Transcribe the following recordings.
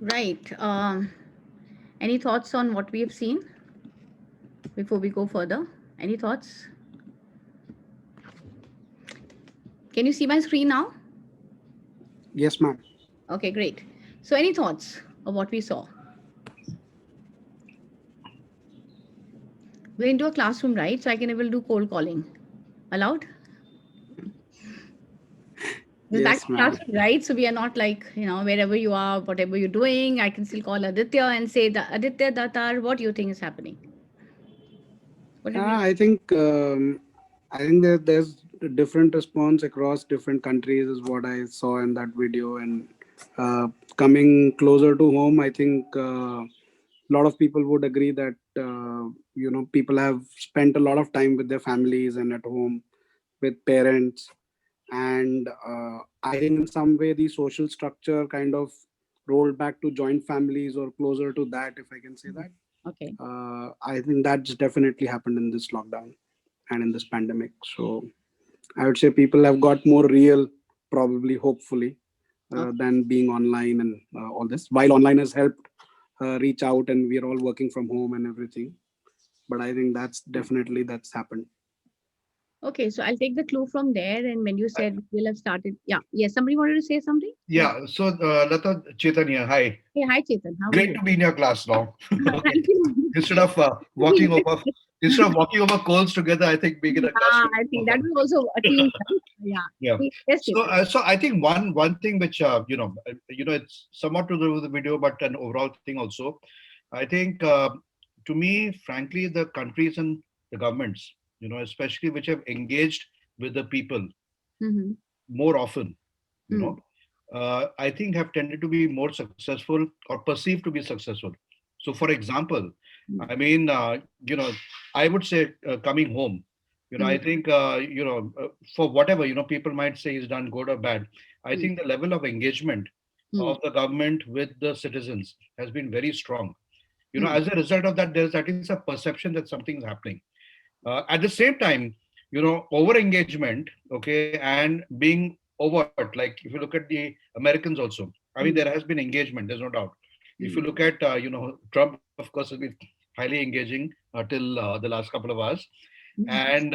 Right. Any thoughts on what we have seen before we go further? Any thoughts? Can you see my screen now? Yes, ma'am. Okay, great. So, any thoughts of what we saw? We're into a classroom, right? So I can able do cold calling. Allowed? It's back Yes, to ma'am. classroom, right? So we are not like, wherever you are, whatever you're doing, I can still call Aditya and say, Aditya Datar, what do you think is happening? What did Yeah, we? I think that there's a different response across different countries is what I saw in that video. And uh, coming closer to home, I think a lot of people would agree that people have spent a lot of time with their families and at home with parents. And I think in some way the social structure kind of rolled back to joint families or closer to that, if I can say that. Okay. I think that's definitely happened in this lockdown and in this pandemic. So I would say people have got more real, probably, hopefully, Okay. than being online and all this. While online has helped reach out and we are all working from home and everything, but I think that's happened. Okay. So I'll take the clue from there. And when you said we'll have started, yeah. Yes. Somebody wanted to say something? Yeah. Yeah, so Lata, Chaitanya, hi. Hey, hi, Chetan. How are Great you? to be in your class now. Okay. Thank you. Instead of walking over coals together, I think being in a Yeah, classroom I is think more that fun. was also a team, right? Yeah. Yeah. Yes, So, Chetan. so I think one thing which it's somewhat to do with the video, but an overall thing also. I think to me, frankly, the countries and the governments, especially which have engaged with the people Mm-hmm. more often, you Mm. know, I think have tended to be more successful or perceived to be successful. So, for example, Mm. I mean, I would say coming home, I Mm. think, for whatever, people might say is done good or bad. I Mm. think the level of engagement Mm. of the government with the citizens has been very strong. Mm. As a result of that, there's at least a perception that something's happening. At the same time, over engagement, okay, and being overt. Like if you look at the Americans also, I mean, there Mm. has been engagement. There's no doubt. If you Mm. look at, Trump, of course, has been highly engaging till the last couple of hours. Mm. And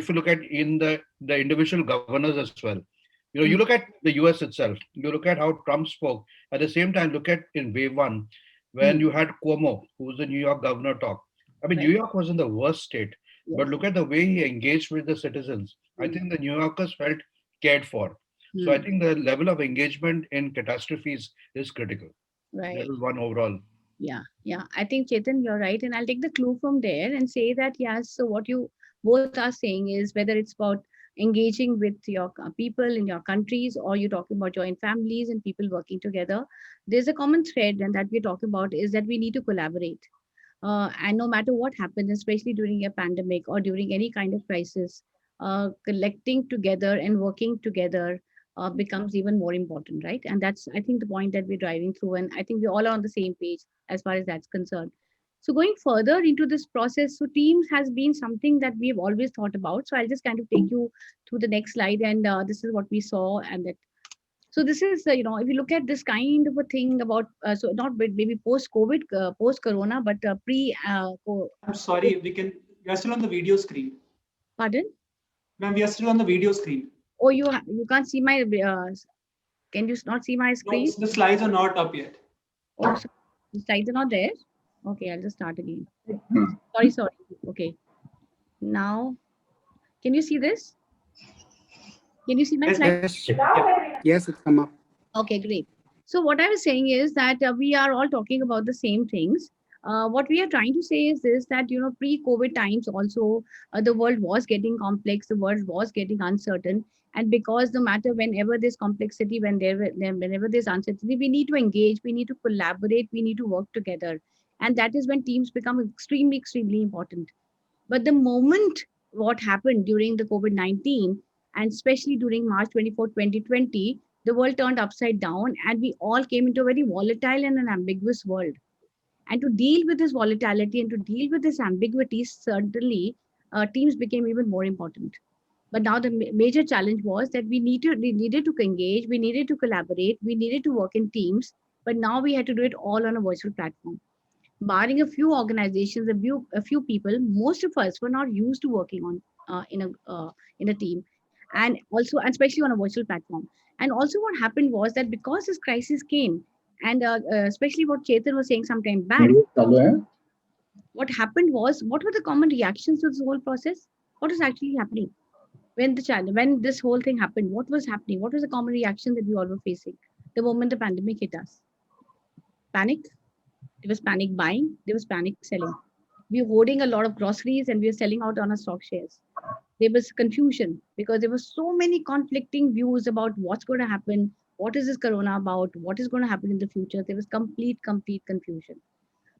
if you look at in the individual governors as well, you Mm. look at the U.S. itself. You look at how Trump spoke. At the same time, look at in wave one when Mm. you had Cuomo, who was the New York governor, talk. I mean, New Right. York was in the worst state, but Yes. look at the way he engaged with the citizens. I Mm. think the New Yorkers felt cared for. So I Mm. think the level of engagement in catastrophes is critical. That Right. is one overall. Yeah. Yeah. I think Chetan, you're right. And I'll take the clue from there and say that, yes. So what you both are saying is whether it's about engaging with your people in your countries or you're talking about joint families and people working together, there's a common thread and that we're talking about is that we need to collaborate. And no matter what happens, especially during a pandemic or during any kind of crisis, collecting together and working together becomes even more important, right? And that's, I think, the point that we're driving through. And I think we all are on the same page as far as that's concerned. So going further into this process, so teams has been something that we've always thought about. So I'll just kind of take you through the next slide, and this is what we saw, and that so this is, if you look at this kind of a thing about, so not maybe post-COVID, post-corona, but I'm sorry, we are still on the video screen. pardon? Ma'am, we are still on the video screen. Oh, you can't see my, can you not see my No, screen? the slides are not up yet. Oh, so the slides are not there? Okay, I'll just start again. Sorry. Okay. Now, can you see this? Can you see my Yes, slide? Yes, yeah. yes, it's come up. Okay, great. So what I was saying is that we are all talking about the same things. What we are trying to say is this, that pre-COVID times also the world was getting complex, the world was getting uncertain. And because no matter whenever there's complexity, whenever there's uncertainty, we need to engage, we need to collaborate, we need to work together. And that is when teams become extremely, extremely important. But the moment what happened during the COVID-19, and especially during March 24, 2020, the world turned upside down and we all came into a very volatile and an ambiguous world. And to deal with this volatility and to deal with this ambiguity, certainly teams became even more important. But now the major challenge was that we needed to engage, we needed to collaborate, we needed to work in teams. But now we had to do it all on a virtual platform. Barring a few organizations, a few people, most of us were not used to working on in a team, and also and especially on a virtual platform. And also, what happened was that because this crisis came, and especially what Chetan was saying some time back, what happened was, what were the common reactions to this whole process? What was actually happening when when this whole thing happened? What was happening? What was the common reaction that we all were facing the moment the pandemic hit us? Panic. There was panic buying. There was panic selling. We were hoarding a lot of groceries and we were selling out on our stock shares. There was confusion because there were so many conflicting views about what's going to happen, what is this corona about, what is going to happen in the future. There was complete confusion.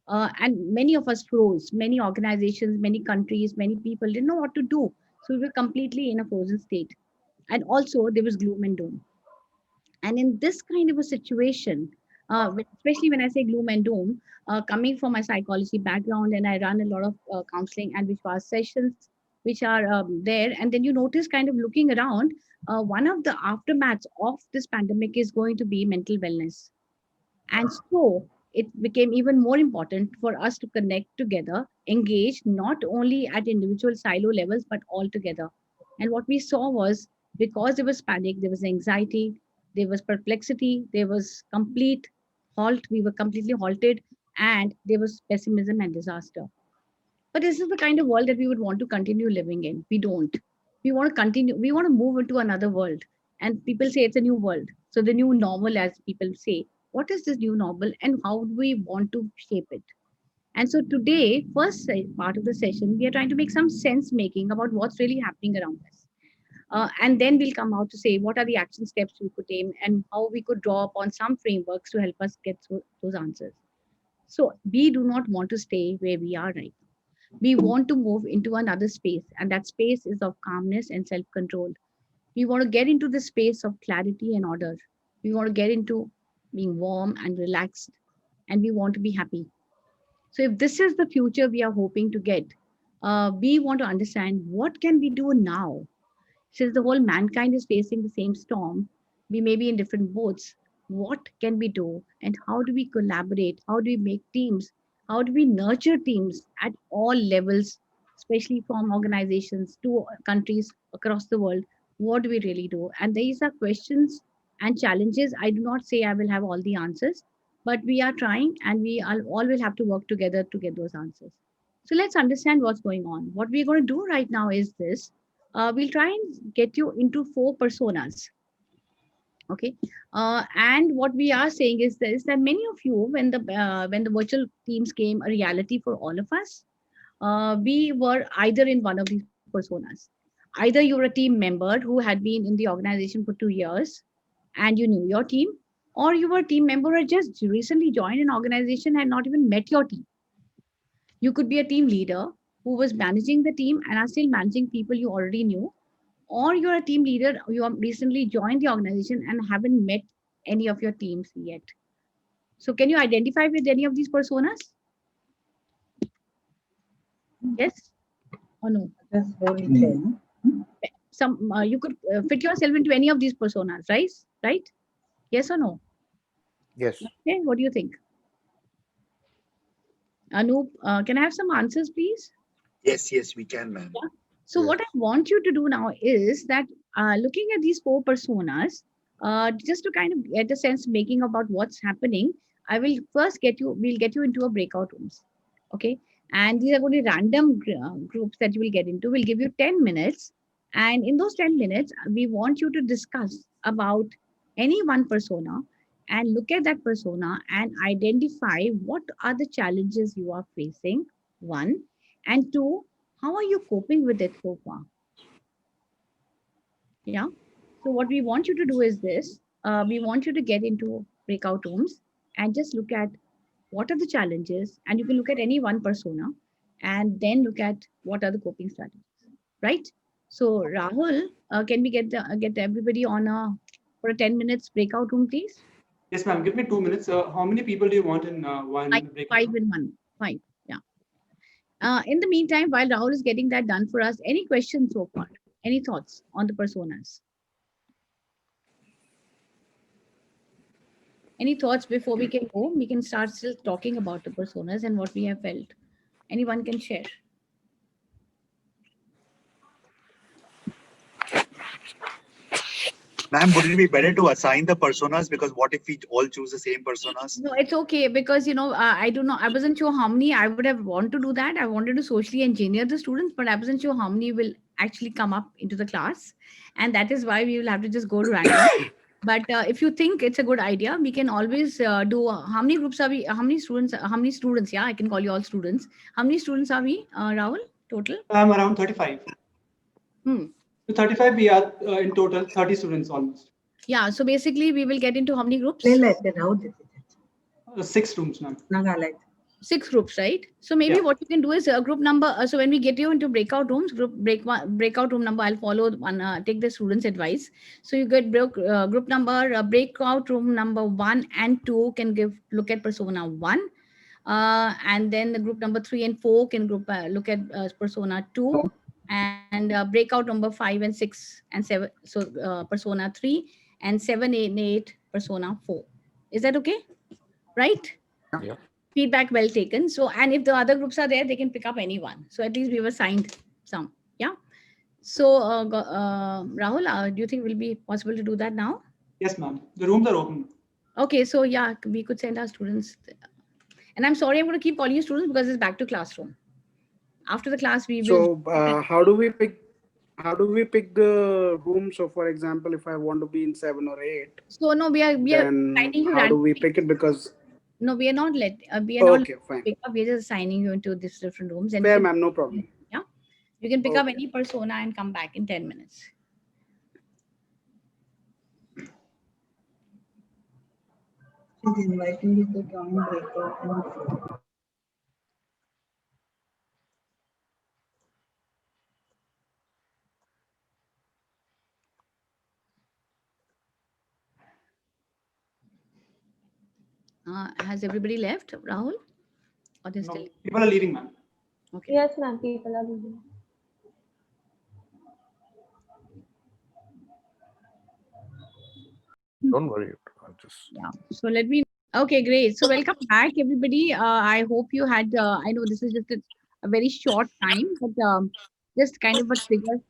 And many of us froze. Many organizations, many countries, many people didn't know what to do. So we were completely in a frozen state. And also there was gloom and doom. And in this kind of a situation, especially when I say gloom and doom, coming from my psychology background, and I run a lot of counseling and Vishwas sessions, which are there. And then you notice, kind of looking around, one of the aftermaths of this pandemic is going to be mental wellness. And so it became even more important for us to connect together, engage not only at individual silo levels, but all together. And what we saw was, because there was panic, there was anxiety, there was perplexity, there was complete halt, we were completely halted, and there was pessimism and disaster. But this is the kind of world that we would want to continue living in. We don't. We want to continue, we want to move into another world. And people say it's a new world. So the new normal, as people say, what is this new normal and how do we want to shape it? And so today, part of the session, we are trying to make some sense making about what's really happening around us. And then we'll come out to say what are the action steps we could aim and how we could draw upon some frameworks to help us get through those answers. So we do not want to stay where we are right now. We want to move into another space, and that space is of calmness and self control. We want to get into the space of clarity and order. We want to get into being warm and relaxed, and we want to be happy. So, if this is the future we are hoping to get, we want to understand what can we do now, since the whole mankind is facing the same storm. We may be in different boats. What can we do, and how do we collaborate? How do we make teams? How do we nurture teams at all levels, especially from organizations to countries across the world? What do we really do? And these are questions and challenges. I do not say I will have all the answers, but we are trying, and all will have to work together to get those answers. So let's understand what's going on. What we're going to do right now is this. We'll try and get you into 4 personas. Okay. And what we are saying is this, that many of you, when the virtual teams came a reality for all of us, we were either in one of these personas. Either you're a team member who had been in the organization for 2 years and you knew your team, or you were a team member who had just recently joined an organization and not even met your team. You could be a team leader who was managing the team and are still managing people you already knew, or you're a team leader, you have recently joined the organization and haven't met any of your teams yet. So can you identify with any of these personas? Yes or no? Some you could fit yourself into any of these personas, right? Yes or no? Yes. Okay, what do you think? Anoop, can I have some answers, please? Yes, we can, ma'am. Yeah. So what I want you to do now is that looking at these 4 personas, just to kind of get a sense making about what's happening, we'll get you into a breakout rooms. Okay. And these are going to be random groups that you will get into. We'll give you 10 minutes. And in those 10 minutes, we want you to discuss about any one persona and look at that persona and identify what are the challenges you are facing, one, and two, how are you coping with it so far? Yeah. So what we want you to do is this. We want you to get into breakout rooms and just look at what are the challenges, and you can look at any one persona and then look at what are the coping strategies, right? So Rahul, can we get everybody on a for a 10 minutes breakout room, please? Yes, ma'am. Give me 2 minutes. How many people do you want in one Five, breakout five room? in one. Five. Yeah. In the meantime, while Rahul is getting that done for us, any questions so far? Any thoughts on the personas? Any thoughts before we can go? We can start still talking about the personas and what we have felt. Anyone can share. Ma'am, would it be better to assign the personas? Because what if we all choose the same personas? No, it's okay because I do not. I wasn't sure how many I would have want to do that. I wanted to socially engineer the students, but I wasn't sure how many will actually come up into the class, and that is why we will have to just go to random. But if you think it's a good idea, we can always do. How many groups are we? How many students? How many students? Yeah, I can call you all students. How many students are we, Rahul? Total? I'm around 35. Hmm. So 35, we are in total 30 students almost. Yeah. So basically, we will get into how many groups? 6 rooms, ma'am. 6 groups, right? So maybe Yeah. what you can do is group number. So when we get you into breakout rooms, breakout room number, I'll follow one. Take the students' advice. So you get group number, breakout room number 1 and 2 can look at persona 1, and then the group number 3 and 4 can look at persona 2, and breakout number 5 and 6 and 7. So persona 3 and 7 and 8 persona 4. Is that okay? Right? Yeah. Feedback well taken. So, and if the other groups are there, they can pick up anyone. So at least we've assigned some. Yeah. So, Rahul, do you think will be possible to do that now? Yes, ma'am. The rooms are open. Okay. So yeah, we could send our students. And I'm sorry, I'm going to keep calling you students because it's back to classroom. After the class, we will. So how do we pick? How do we pick the room? So, for example, if I want to be in 7 or 8, So no, we are then assigning you how do we randomly. pick it? Because No, we are not we are not okay, fine, pick up. We're just assigning you into these different rooms, and fair, you can, ma'am, no problem. yeah, you can pick up Okay. any persona and come back in 10 minutes. She's inviting you to join breakout room. Has everybody left, Rahul? Or they No, still? people are leaving, ma'am. Okay. Yes, ma'am. People are leaving. Don't worry. I'll just. Yeah. So let me. Okay, great. So welcome back, everybody. I hope you had. I know this is just a very short time, but just kind of a trigger.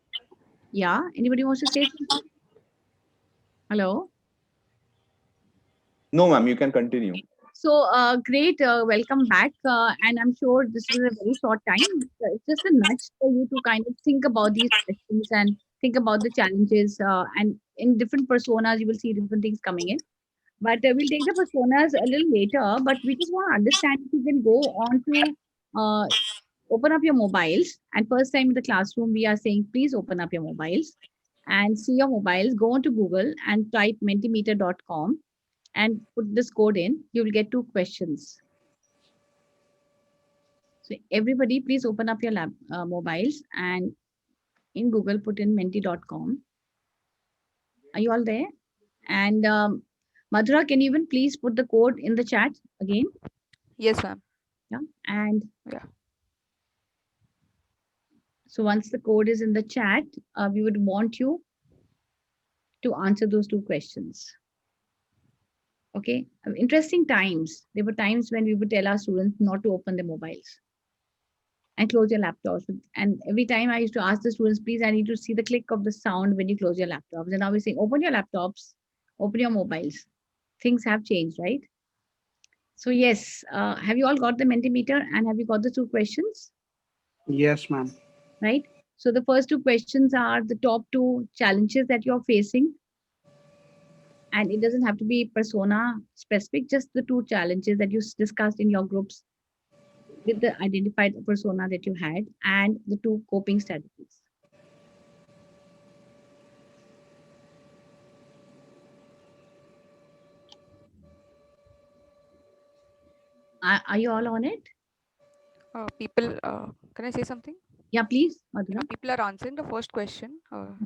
Yeah. Anybody wants to say something? Hello. No, ma'am, you can continue. So great. Welcome back. And I'm sure this was a very short time. It's just a nudge for you to kind of think about these questions and think about the challenges. And in different personas, you will see different things coming in. But we'll take the personas a little later. But we just want to understand if you can go on to open up your mobiles. And first time in the classroom, we are saying, please open up your mobiles and see your mobiles. Go on to Google and type mentimeter.com and put this code in. You will get 2 questions. So everybody, please open up your mobiles and in Google, put in menti.com. Are you all there? And Madhura, can you even please put the code in the chat again? Yes, ma'am. Yeah. And Yeah. so once the code is in the chat, we would want you to answer those 2 questions. Okay. Interesting times. There were times when we would tell our students not to open their mobiles and close your laptops. And every time I used to ask the students, please, I need to see the click of the sound when you close your laptops. And now we're saying, open your laptops, open your mobiles. Things have changed, right? So yes, have you all got the Mentimeter and have you got the 2 questions? Yes, ma'am. Right? So the first 2 questions are the top 2 challenges that you're facing. And it doesn't have to be persona specific, just the 2 challenges that you discussed in your groups with the identified persona that you had and the 2 coping strategies. Are you all on it? People, can I say something? Yeah, please, Madhura. People are answering the first question.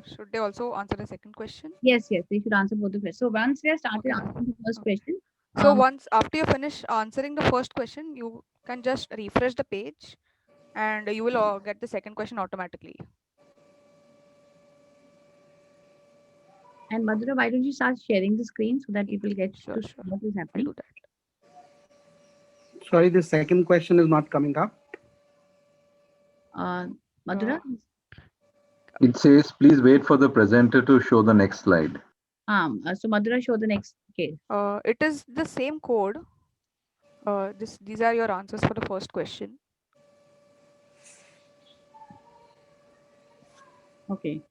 Should they also answer the second question? Yes, yes, they should answer both the questions. So once they have started Okay. answering the first Okay. question, So once after you finish answering the first question, you can just refresh the page and you will get the second question automatically. and Madhura, why don't you start sharing the screen so that people get Sure, to see sure. what is I'll happening? do that. Sorry, the second question is not coming up. Madhura, It says, please wait for the presenter to show the next slide. so Madhura, show the next case. It is the same code. These are your answers for the first question. Okay.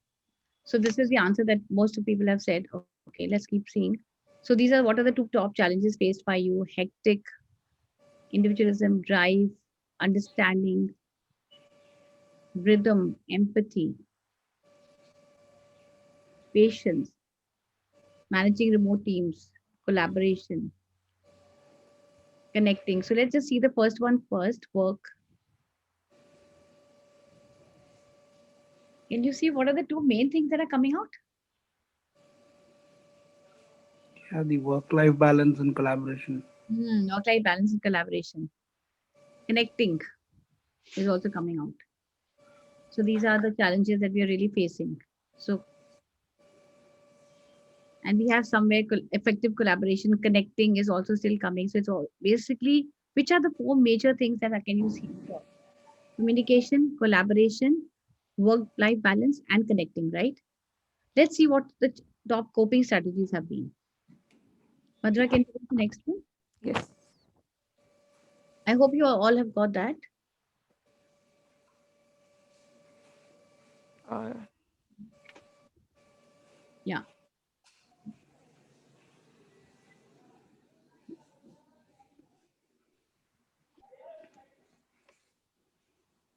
So this is the answer that most of people have said. Okay, let's keep seeing. So these are what are the two top challenges faced by you? Hectic, individualism, drive, understanding, rhythm, empathy, patience, managing remote teams, collaboration, connecting. So let's just see the first one first, work. Can you see what are the two main things that are coming out? Yeah, the work-life balance and collaboration. Work-life balance and collaboration. Connecting is also coming out. So these are the challenges that we are really facing. So, and we have somewhere effective collaboration, connecting is also still coming. So it's all basically, which are the four major things that can you see? Communication, collaboration, work-life balance, and connecting, right? Let's see what the top coping strategies have been. Madhura, can you go to the next one? Yes. I hope you all have got that. Yeah.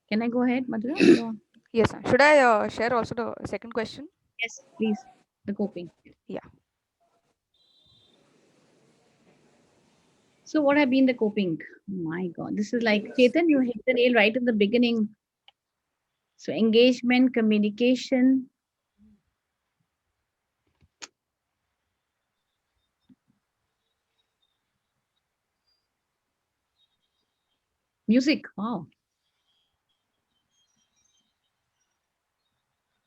Can I go ahead, Madhura? Yes. Should I share also the second question? Yes, please. The coping. Yeah. So what have been the coping? My God, this is like Chetan, you hit the nail right in the beginning. So engagement, communication. Music, wow.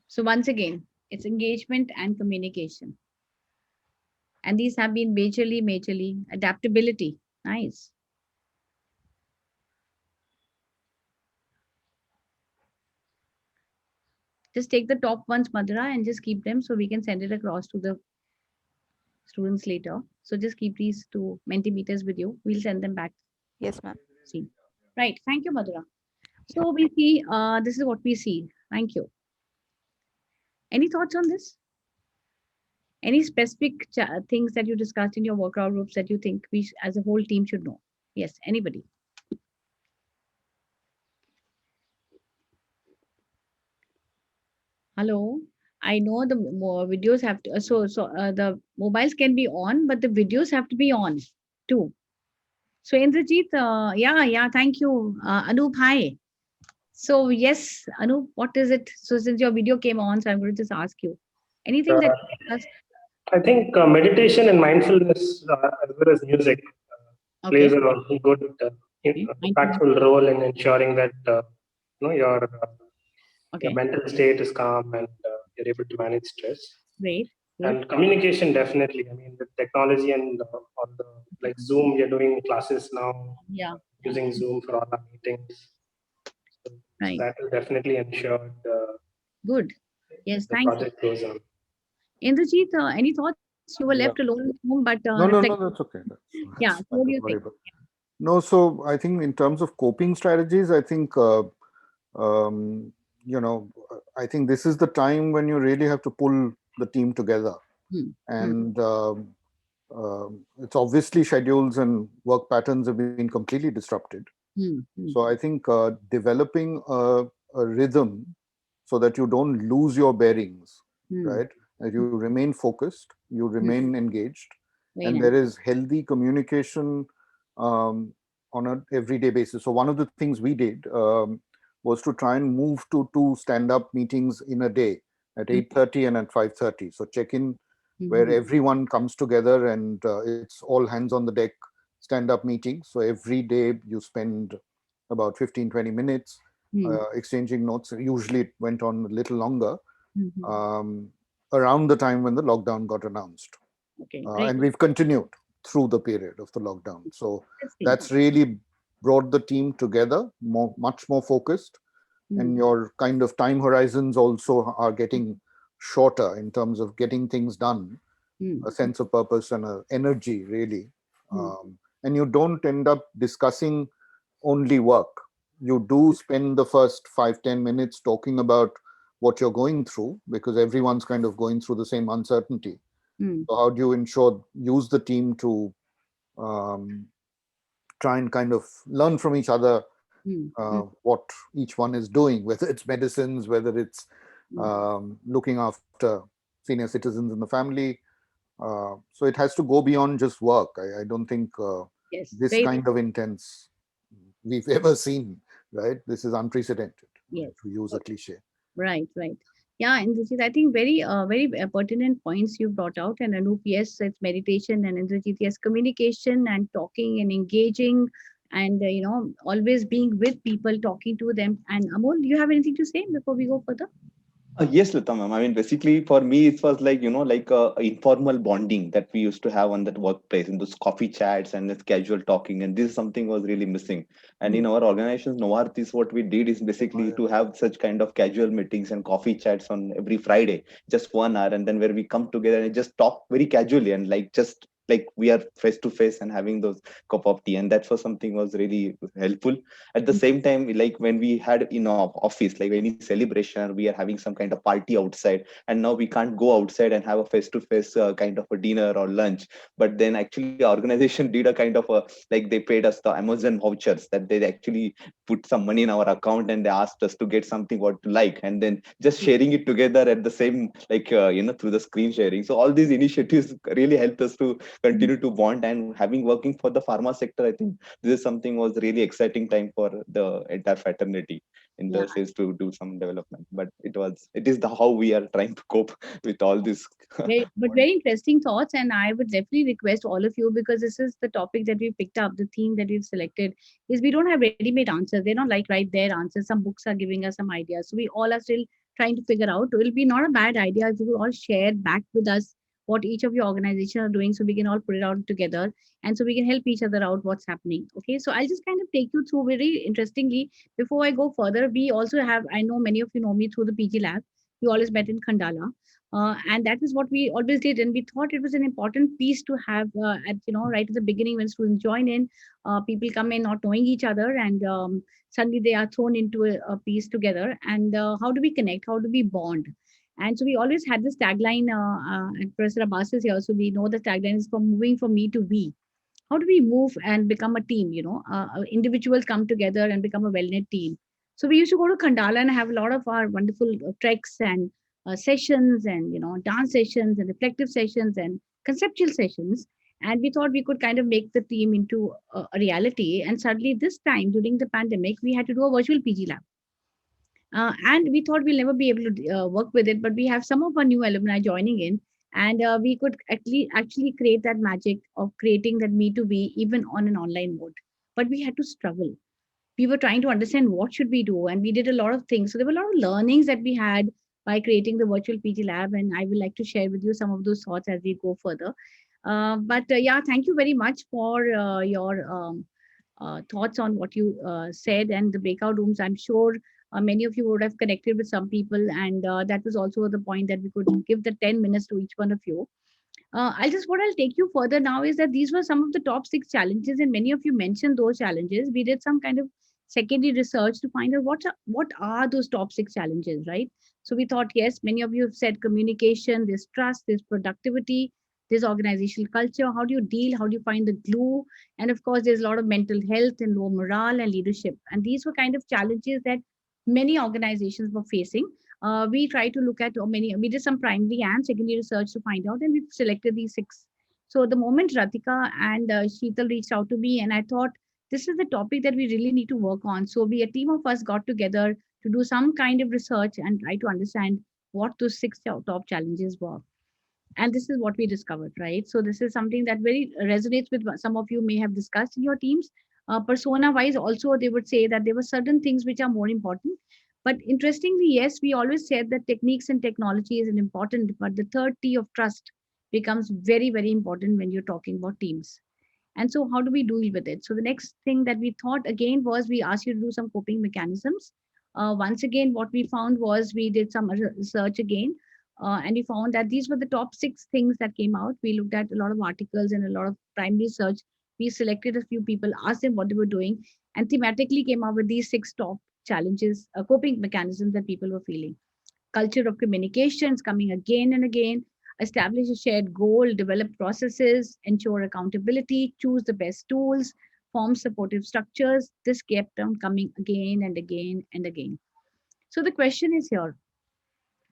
So once again, it's engagement and communication. And these have been majorly adaptability. Nice. Just take the top ones, Madhura, and just keep them so we can send it across to the students later. So just keep these two Mentimeters with you. We'll send them back. Yes, ma'am. See. Right. Thank you, Madhura. So we see, this is what we see. Thank you. Any thoughts on this? Any specific things that you discussed in your workout groups that you think we as a whole team should know? Yes, anybody? Hello. I know the videos have to, the mobiles can be on, but the videos have to be on too. So Indrajit, yeah, thank you. Anup, hi. So yes, Anup, what is it? So since your video came on, so I'm going to just ask you, anything that you discussed? I think meditation and mindfulness, as well as music, plays a good, impactful role in ensuring that your mental state is calm and you're able to manage stress. Great. And communication, definitely. I mean, with technology and on the like Zoom, you're doing classes now. Yeah. Using Zoom for all our meetings. So that will definitely ensure good. Yes, the thank project goes on. Indrajit, any thoughts? You were left alone at home, but no, that's okay. Yeah. So what do you think? No, so I think in terms of coping strategies, I think I think this is the time when you really have to pull the team together, and it's obviously schedules and work patterns have been completely disrupted. So I think developing a rhythm so that you don't lose your bearings, right? That you remain focused, you remain engaged, and there is healthy communication on an everyday basis. So one of the things we did was to try and move to 2 stand-up meetings in a day at 8:30 and at 5:30. So check-in where everyone comes together and it's all hands on the deck stand-up meeting. So every day you spend about 15-20 minutes exchanging notes. Usually it went on a little longer around the time when the lockdown got announced. And we've continued through the period of the lockdown. So that's really brought the team together, much more focused. And your kind of time horizons also are getting shorter in terms of getting things done, a sense of purpose and energy, really. And you don't end up discussing only work. You do spend the first 5-10 minutes talking about what you're going through, because everyone's kind of going through the same uncertainty. So how do you use the team to try and kind of learn from each other what each one is doing, whether it's medicines, whether it's looking after senior citizens in the family. So it has to go beyond just work. I don't think this kind of intense we've ever seen, right? This is unprecedented, to use a cliche. Right. Yeah, and this is, I think, very pertinent points you brought out. And Anup, yes, it's meditation, and Indrajit, yes, communication and talking and engaging, and always being with people, talking to them. And Amol, do you have anything to say before we go further? Yes, Lata ma'am. I mean, basically for me, it was like, like a informal bonding that we used to have on that workplace, in those coffee chats and this casual talking. And this is something was really missing. And in our organizations, Novartis, what we did is basically to have such kind of casual meetings and coffee chats on every Friday, just 1 hour, and then where we come together and just talk very casually and just like we are face to face and having those cup of tea. And that was something was really helpful. At the same time, like when we had in our office, like any celebration, we are having some kind of party outside, and now we can't go outside and have a face to face kind of a dinner or lunch. But then actually the organization did a kind of a, like they paid us the Amazon vouchers, that they actually put some money in our account and they asked us to get something what to like, and then just sharing it together at the same, like through the screen sharing. So all these initiatives really helped us to continue to bond. And having working for the pharma sector, I think this is something was really exciting time for the entire fraternity in the sense to do some development. But it is how we are trying to cope with all this. Very interesting thoughts, and I would definitely request all of you, because this is the topic that we picked up, the theme that we've selected, is we don't have ready-made answers. They're not like right there answers. Some books are giving us some ideas, so we all are still trying to figure out. It'll be not a bad idea if you all share back with us what each of your organizations are doing, so we can all put it out together, and so we can help each other out what's happening. Okay, so I'll just kind of take you through very interestingly. Before I go further, we also have, I know many of you know me through the PG Lab. We always met in Khandala, and that is what we always did, and we thought it was an important piece to have at right at the beginning when students join in. People come in not knowing each other, and suddenly they are thrown into a piece together. And how do we connect? How do we bond? And so we always had this tagline, and Professor Abbas is here, so we know the tagline is from moving from me to we. How do we move and become a team? Individuals come together and become a well-knit team. So we used to go to Khandala and have a lot of our wonderful treks and sessions, and dance sessions and reflective sessions and conceptual sessions. And we thought we could kind of make the team into a reality. And suddenly this time during the pandemic, we had to do a virtual PG Lab. And we thought we'll never be able to work with it, but we have some of our new alumni joining in, and we could actually create that magic of creating that me to we even on an online mode. But we had to struggle. We were trying to understand what should we do, and we did a lot of things. So there were a lot of learnings that we had by creating the virtual PG Lab, and I would like to share with you some of those thoughts as we go further. Yeah, thank you very much for your thoughts on what you said, and the breakout rooms. I'm sure many of you would have connected with some people, and that was also the point that we could give the 10 minutes to each one of you. What I'll take you further now is that these were some of the top 6 challenges, and many of you mentioned those challenges. We did some kind of secondary research to find out what are those top 6 challenges, right? So we thought, yes, many of you have said communication, there's trust, there's productivity, there's organizational culture. How do you deal? How do you find the glue? And of course, there's a lot of mental health and low morale and leadership. And these were kind of challenges that many organizations were facing. We tried to look at we did some primary and secondary research to find out, and we selected these 6. So the moment Ratika and Sheetal reached out to me, and I thought this is the topic that we really need to work on. So a team of us got together to do some kind of research and try to understand what those 6 top challenges were. And this is what we discovered, right? So this is something that very resonates with what some of you may have discussed in your teams. Persona wise also, they would say that there were certain things which are more important. But interestingly, yes, we always said that techniques and technology is important, but the third T of trust becomes very, very important when you're talking about teams. And so how do we deal with it? So the next thing that we thought again was we asked you to do some coping mechanisms. Once again, what we found was we did some research again, and we found that these were the top 6 things that came out. We looked at a lot of articles and a lot of primary research. We selected a few people, asked them what they were doing, and thematically came up with these 6 top challenges, coping mechanisms that people were feeling. Culture of communications coming again and again. Establish a shared goal, develop processes, ensure accountability, choose the best tools, form supportive structures. This kept on coming again and again and again. So the question is here,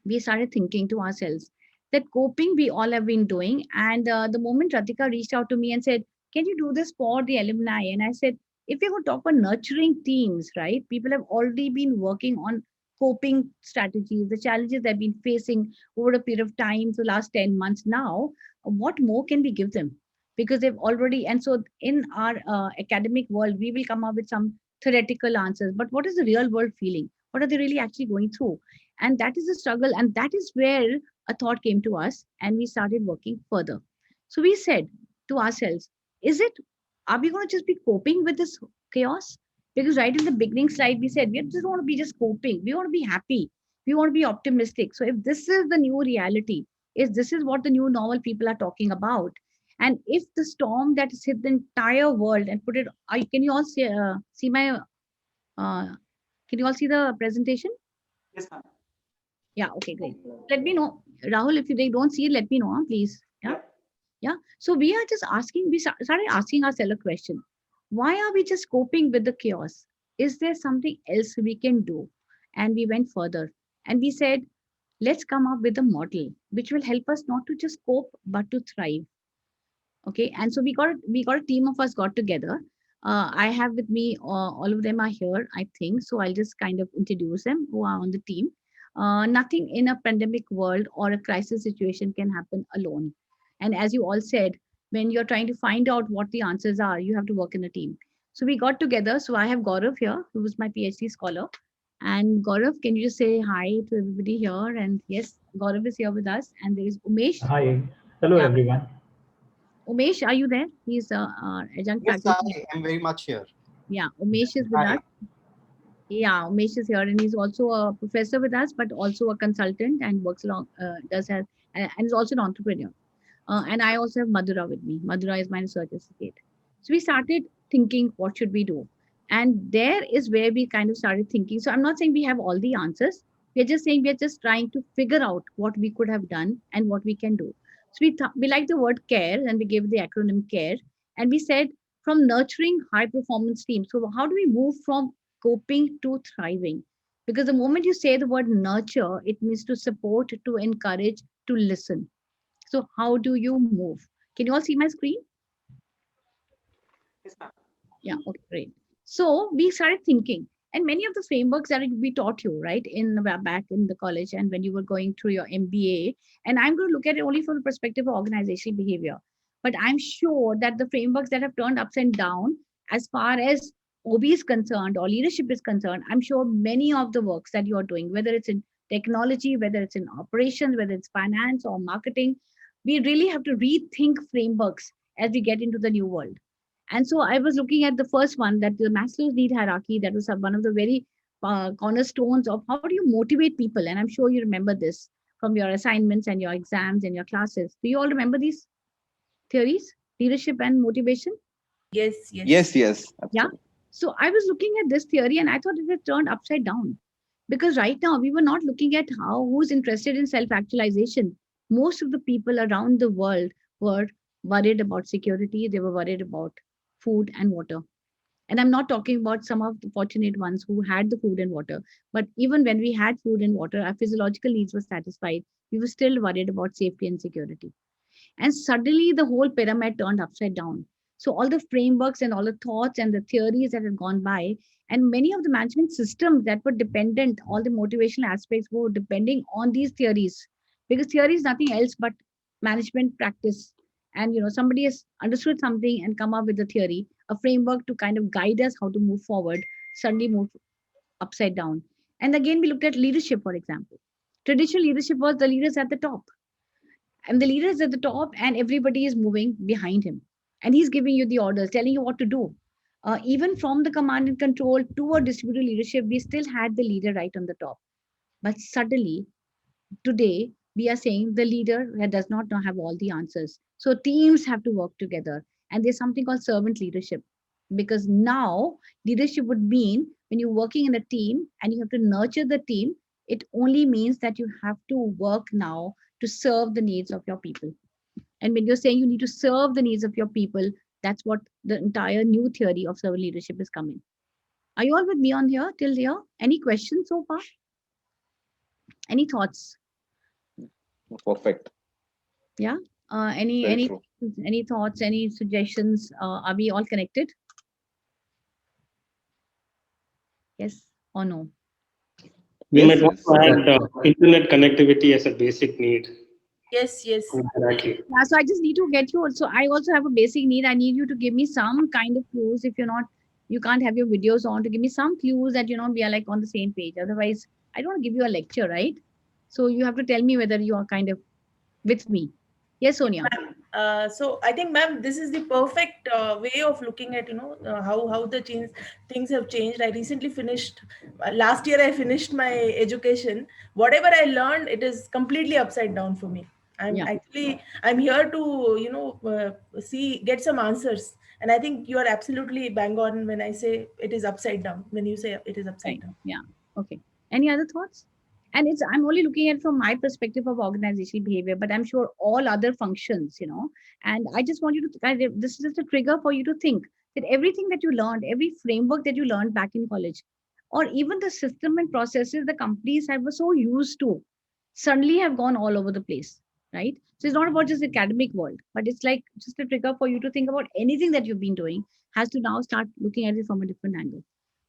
we started thinking to ourselves that coping we all have been doing. And the moment Ratika reached out to me and said, can you do this for the alumni? And I said, if you're going to talk about nurturing teams, right? People have already been working on coping strategies, the challenges they've been facing over a period of time, for the last 10 months now. What more can we give them? Because they've already, and so in our academic world, we will come up with some theoretical answers, but what is the real world feeling? What are they really actually going through? And that is the struggle. And that is where a thought came to us and we started working further. So we said to ourselves, are we going to just be coping with this chaos? Because right in the beginning slide, we said, we just want to be just coping. We want to be happy. We want to be optimistic. So if this is the new reality, this is what the new normal people are talking about. And if the storm that has hit the entire world and put it, can you all see my, can you all see the presentation? Yes, ma'am. Yeah, okay, great. Let me know. Rahul, if they don't see it, let me know, please. Yeah. Yeah. So we are just asking, we started asking ourselves a question. Why are we just coping with the chaos? Is there something else we can do? And we went further and we said, let's come up with a model which will help us not to just cope, but to thrive. Okay. And so we got a team of us got together. I have with me, all of them are here, I think. So I'll just kind of introduce them who are on the team. Nothing in a pandemic world or a crisis situation can happen alone. And as you all said, when you're trying to find out what the answers are, you have to work in a team. So we got together. So I have Gaurav here, who is my PhD scholar. And Gaurav, can you just say hi to everybody here? And yes, Gaurav is here with us. And there is Umesh. Hi. Hello, everyone. Umesh, are you there? He's adjunct faculty. I am very much here. Yeah, Umesh is with us. Yeah, Umesh is here, and he's also a professor with us, but also a consultant and works along, and is also an entrepreneur. And I also have Madhura with me. Madhura is my research associate. So we started thinking, what should we do? And there is where we kind of started thinking. So I'm not saying we have all the answers. We're just saying we're just trying to figure out what we could have done and what we can do. So we like the word CARE, and we gave the acronym CARE. And we said from nurturing high performance teams. So how do we move from coping to thriving? Because the moment you say the word nurture, it means to support, to encourage, to listen. So how do you move? Can you all see my screen? Yes, ma'am. Yeah, okay, great. So we started thinking, and many of the frameworks that we taught you, right, back in the college and when you were going through your MBA, and I'm going to look at it only from the perspective of organizational behavior. But I'm sure that the frameworks that have turned upside down as far as OB is concerned or leadership is concerned, I'm sure many of the works that you are doing, whether it's in technology, whether it's in operations, whether it's finance or marketing, we really have to rethink frameworks as we get into the new world. And so I was looking at the first one, that the Maslow's need hierarchy, that was one of the very cornerstones of how do you motivate people. And I'm sure you remember this from your assignments and your exams and your classes. Do you all remember these theories, leadership and motivation? Yes. Absolutely. Yeah. So I was looking at this theory and I thought it had turned upside down, because right now we were not looking at who's interested in self-actualization. Most of the people around the world were worried about security. They were worried about food and water. And I'm not talking about some of the fortunate ones who had the food and water, but even when we had food and water, our physiological needs were satisfied. We were still worried about safety and security. And suddenly the whole pyramid turned upside down. So all the frameworks and all the thoughts and the theories that had gone by, and many of the management systems that were dependent, all the motivational aspects were depending on these theories, because theory is nothing else but management practice. And somebody has understood something and come up with a theory, a framework to kind of guide us how to move forward, suddenly move upside down. And again, we looked at leadership, for example. Traditional leadership was the leaders at the top, and the leader is at the top and everybody is moving behind him, and he's giving you the orders, telling you what to do. Even from the command and control to a distributed leadership, we still had the leader right on the top. But suddenly today we are saying the leader does not now have all the answers, so teams have to work together, and there's something called servant leadership. Because now leadership would mean, when you're working in a team and you have to nurture the team, it only means that you have to work now to serve the needs of your people. And when you're saying you need to serve the needs of your people, that's what the entire new theory of servant leadership is coming. Are you all with me on here till here? Any questions so far? Any thoughts? Perfect. Yeah. Very Any true. any thoughts? Any suggestions? Are we all connected? Yes or no? We Yes, might want yes. to add internet connectivity as a basic need. Yes, yes. Exactly. Yeah, so I just need to get you also. I also have a basic need. I need you to give me some kind of clues. If you're not, you can't have your videos on, to give me some clues that we are like on the same page. Otherwise, I don't want to give you a lecture, right? So you have to tell me whether you are kind of with me. Yes, Sonia. So I think, ma'am, this is the perfect way of looking at how the things have changed. I recently finished last year. I finished my education. Whatever I learned, it is completely upside down for me. I'm here to get some answers, and I think you are absolutely bang on when I say it is upside down. When you say it is upside down. Yeah. Okay. Any other thoughts? And I'm only looking at it from my perspective of organizational behavior, but I'm sure all other functions, and I just want you to, this is just a trigger for you to think that everything that you learned, every framework that you learned back in college, or even the system and processes the companies were so used to, suddenly have gone all over the place, right? So it's not about just the academic world, but it's like just a trigger for you to think about anything that you've been doing has to now start looking at it from a different angle.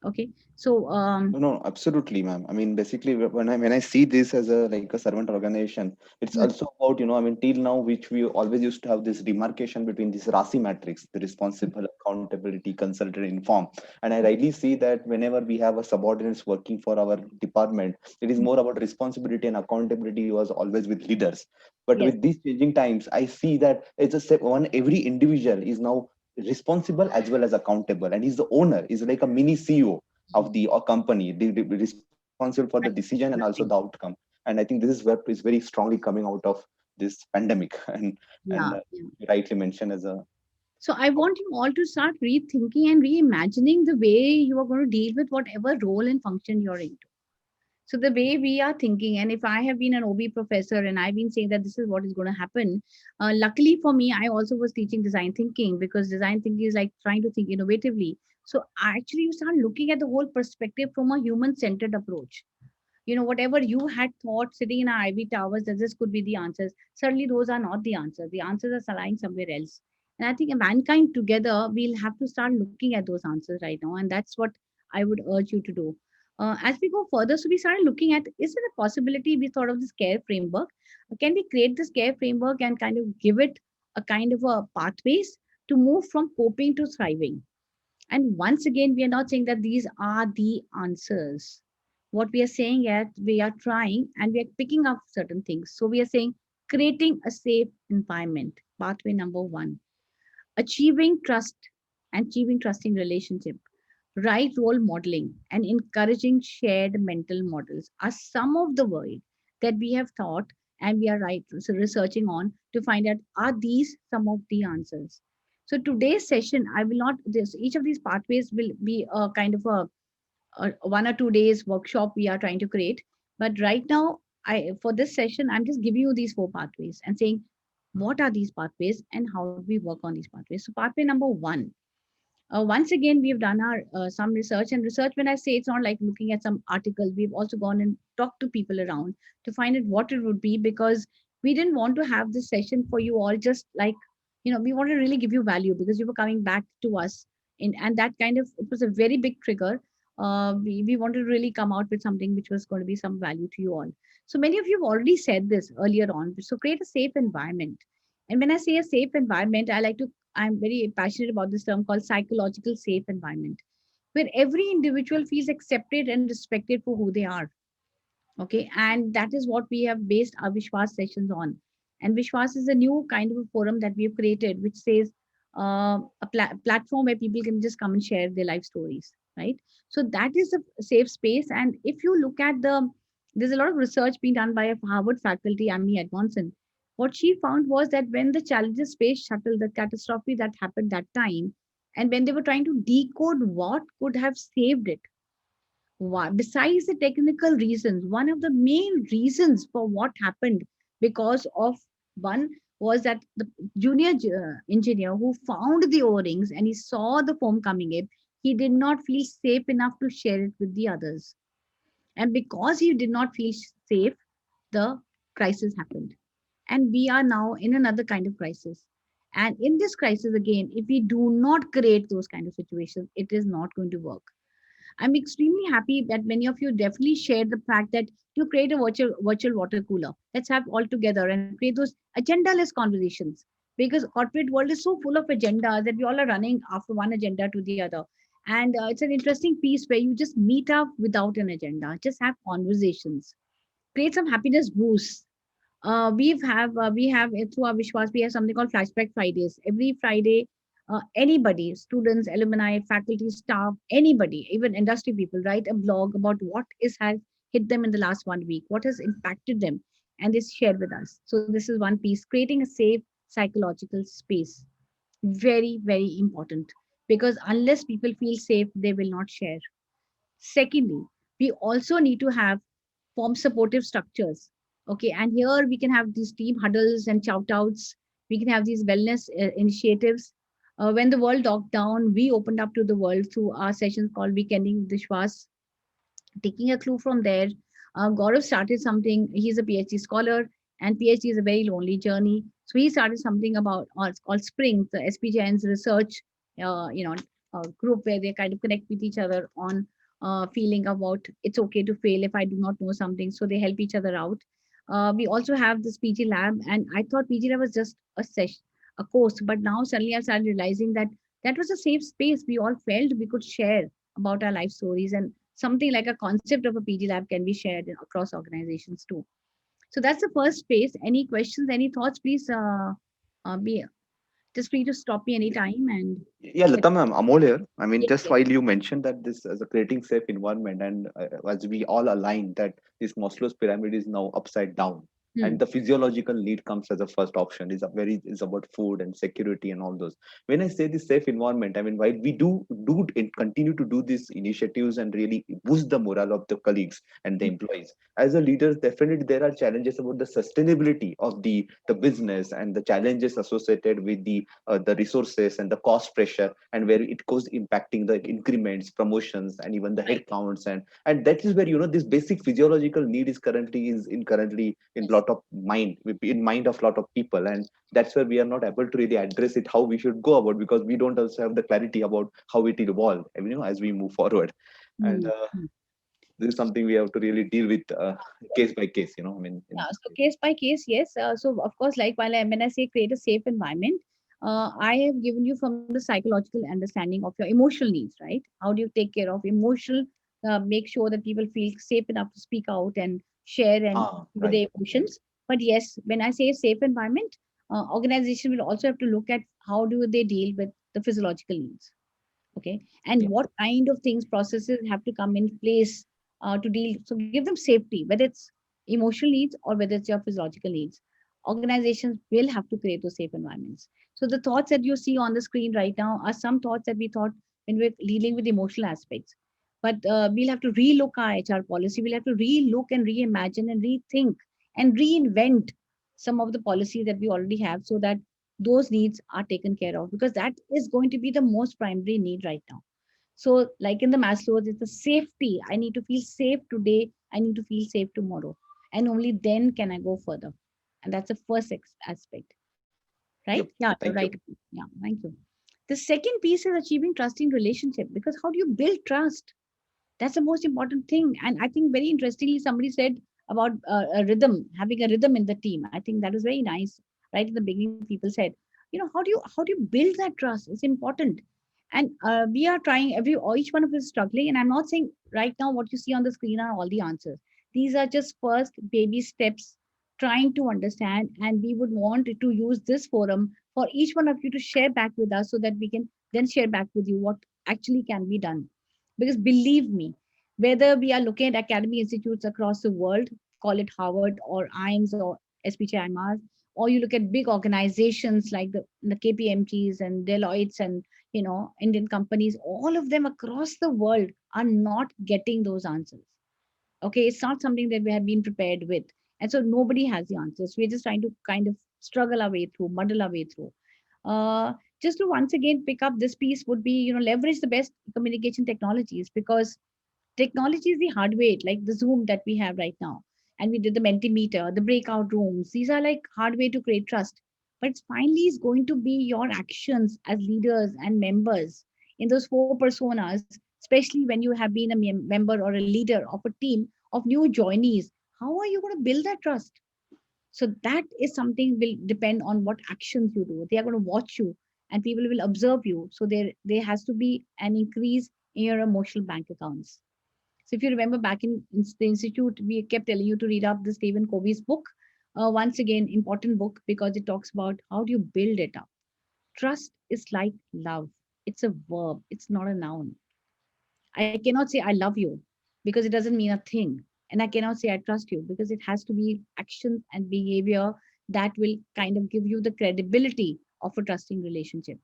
Okay. So No, absolutely, ma'am. I mean, basically, when I see this as a servant organization, it's also about, I mean, till now, which we always used to have this demarcation between this RASI matrix, the responsible, accountability, consultant, inform. And I rightly see that whenever we have a subordinates working for our department, it is more about responsibility and accountability was always with leaders. But with these changing times, I see that every individual is now responsible as well as accountable, and he's the owner, is like a mini CEO of the company, responsible for the decision and also the outcome. And I think this is where is very strongly coming out of this pandemic, and you rightly mentioned as a. So I want you all to start rethinking and reimagining the way you are going to deal with whatever role and function you're into. So the way we are thinking, and if I have been an OB professor and I've been saying that this is what is going to happen, luckily for me, I also was teaching design thinking, because design thinking is like trying to think innovatively. So actually you start looking at the whole perspective from a human-centered approach. Whatever you had thought sitting in our Ivy Towers that this could be the answers, suddenly those are not the answers. The answers are lying somewhere else. And I think mankind together, we'll have to start looking at those answers right now. And that's what I would urge you to do. As we go further, so we started looking at, is there a possibility, we thought of this CARE framework. Can we create this CARE framework and kind of give it a kind of a pathways to move from coping to thriving? And once again, we are not saying that these are the answers. What we are saying is we are trying and we are picking up certain things. So we are saying creating a safe environment, pathway number 1, achieving trust and achieving trusting relationship, right role modeling, and encouraging shared mental models are some of the words that we have thought and we are researching on to find out, are these some of the answers? So today's session, I will not, each of these pathways will be a kind of a 1 or 2 days workshop we are trying to create. But right now, for this session, I'm just giving you these 4 pathways and saying, what are these pathways and how do we work on these pathways? So pathway number 1, once again, we've done our some research, and research, when I say, it's not like looking at some articles. We've also gone and talked to people around to find out what it would be, because we didn't want to have this session for you all just like we want to really give you value because you were coming back to us and that kind of, it was a very big trigger. We wanted to really come out with something which was going to be some value to you all. So many of you have already said this earlier on. So create a safe environment. And when I say a safe environment, I'm very passionate about this term called psychological safe environment, where every individual feels accepted and respected for who they are. Okay, and that is what we have based our Vishwas sessions on. And Vishwas is a new kind of a forum that we have created, which says a platform where people can just come and share their life stories, right? So that is a safe space. And if you look at there's a lot of research being done by a Harvard faculty, Amy Edmondson. What she found was that when the Challenger space shuttle, the catastrophe that happened that time, and when they were trying to decode what could have saved it, besides the technical reasons, one of the main reasons for what happened because of one was that the junior engineer who found the O-rings and he saw the foam coming in, he did not feel safe enough to share it with the others. And because he did not feel safe, the crisis happened. And we are now in another kind of crisis. And in this crisis, again, if we do not create those kind of situations, it is not going to work. I'm extremely happy that many of you definitely shared the fact that you create a virtual water cooler. Let's have all together and create those agenda-less conversations, because corporate world is so full of agendas that we all are running after one agenda to the other. And it's an interesting piece where you just meet up without an agenda, just have conversations, create some happiness boosts. We have through our Vishwas, we have something called Flashback Fridays. Every Friday, anybody, students, alumni, faculty, staff, anybody, even industry people, write a blog about what has hit them in the last 1 week, what has impacted them, and is shared with us. So this is one piece, creating a safe psychological space. Very, very important, because unless people feel safe, they will not share. Secondly, we also need to form supportive structures. Okay, and here we can have these team huddles and shout outs. We can have these wellness initiatives. When the world locked down, we opened up to the world through our sessions called Weekending Vishwas. Taking a clue from there, Gaurav started something. He's a PhD scholar, and PhD is a very lonely journey. So he started something about it's called Spring, the SPJN's research, group where they kind of connect with each other on feeling about it's okay to fail if I do not know something. So they help each other out. We also have this PG Lab, and I thought PG Lab was just a session, a course, but now suddenly I started realizing that that was a safe space. We all felt we could share about our life stories, and something like a concept of a PG Lab can be shared across organizations too. So that's the first space. Any questions, any thoughts, please be just free to stop me anytime. And yeah, Lata ma'am, Amol here. I mean, yes, just yes. while you mentioned that this as a creating safe environment, and as we all align that this Maslow's pyramid is now upside down, and the physiological need comes as a first option, is about food and security and all those. When I say this safe environment, I mean, while we do and continue to do these initiatives and really boost the morale of the colleagues and the employees, as a leader, definitely there are challenges about the sustainability of the business, and the challenges associated with the resources and the cost pressure, and where it goes impacting the increments, promotions, and even the head counts, and that is where this basic physiological need is currently in lot of mind of lot of people, and that's where we are not able to really address it how we should go about, because we don't also have the clarity about how it will evolve, as we move forward. And this is something we have to really deal with case by case, I mean. So case by case, yes. So of course, like when I say create a safe environment, I have given you from the psychological understanding of your emotional needs, right? How do you take care of emotional, make sure that people feel safe enough to speak out and share and with their emotions. But yes, when I say safe environment, organization will also have to look at how do they deal with the physiological needs. Okay, and what kind of things, processes have to come in place to deal. So give them safety, whether it's emotional needs or whether it's your physiological needs. Organizations will have to create those safe environments. So the thoughts that you see on the screen right now are some thoughts that we thought when we're dealing with emotional aspects. But we'll have to relook our HR policy. We'll have to relook and reimagine and rethink and reinvent some of the policies that we already have, so that those needs are taken care of, because that is going to be the most primary need right now. So like in the Maslow's, it's the safety. I need to feel safe today. I need to feel safe tomorrow. And only then can I go further. And that's the first aspect. right? Yep. Yeah, Thank right. you. Yeah, thank you. The second piece is achieving trust in relationship, because how do you build trust? That's the most important thing. And I think very interestingly, somebody said about a rhythm, having a rhythm in the team. I think that was very nice. Right in the beginning, people said, how do you build that trust? It's important. And we are trying each one of us is struggling. And I'm not saying right now what you see on the screen are all the answers. These are just first baby steps trying to understand. And we would want to use this forum for each one of you to share back with us so that we can then share back with you what actually can be done. Because believe me, whether we are looking at academic institutes across the world, call it Harvard or IIMS or SPCIMAS, or you look at big organizations like the KPMGs and Deloitte's and Indian companies, all of them across the world are not getting those answers. Okay, it's not something that we have been prepared with. And so nobody has the answers. We're just trying to kind of struggle our way through, muddle our way through. Uh, just to once again pick up this piece would be, leverage the best communication technologies, because technology is the hardware, like the Zoom that we have right now. And we did the Mentimeter, the breakout rooms. These are like hardware to create trust. But it's finally is going to be your actions as leaders and members in those four personas, especially when you have been a member or a leader of a team of new joinees. How are you going to build that trust? So that is something will depend on what actions you do. They are going to watch you and people will observe you. So there has to be an increase in your emotional bank accounts. So if you remember back in the institute, we kept telling you to read up the Stephen Covey's book. Once again, important book because it talks about how do you build it up. Trust is like love. It's a verb. It's not a noun. I cannot say I love you because it doesn't mean a thing. And I cannot say I trust you because it has to be action and behavior that will kind of give you the credibility of a trusting relationship.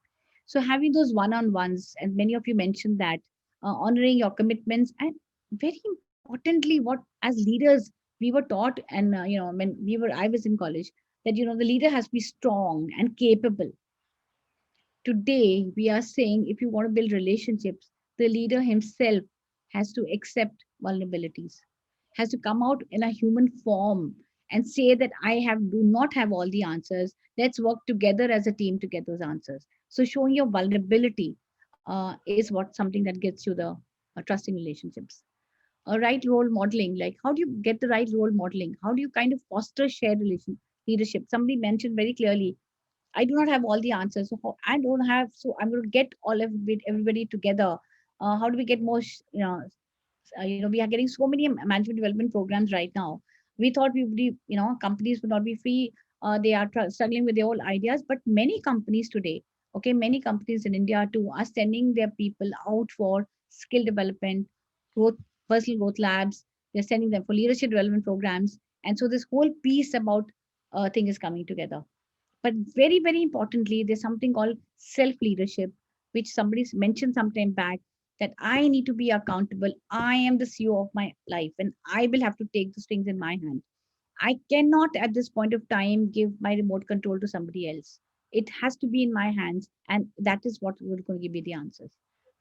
So having those one-on-ones, and many of you mentioned that, honoring your commitments, and very importantly, what as leaders we were taught, and when I was in college, that the leader has to be strong and capable. Today, we are saying if you want to build relationships, the leader himself has to accept vulnerabilities, has to come out in a human form and say that do not have all the answers. Let's work together as a team to get those answers. So showing your vulnerability is what something that gets you the trusting relationships. A right role modeling, like how do you get the right role modeling? How do you kind of foster shared leadership? Somebody mentioned very clearly, I do not have all the answers. So I don't have, so I'm going to get all of it, everybody together. How do we get more, we are getting so many management development programs right now. We thought we would be, companies would not be free. They are struggling with their own ideas, but many companies today, okay, many companies in India too are sending their people out for skill development, growth, personal growth labs. They're sending them for leadership development programs. And so this whole piece about thing is coming together. But very, very importantly, there's something called self leadership, which somebody mentioned some time back, that I need to be accountable. I am the CEO of my life and I will have to take the strings in my hand. I cannot at this point of time give my remote control to somebody else. It has to be in my hands, and that is what we're going to give you the answers.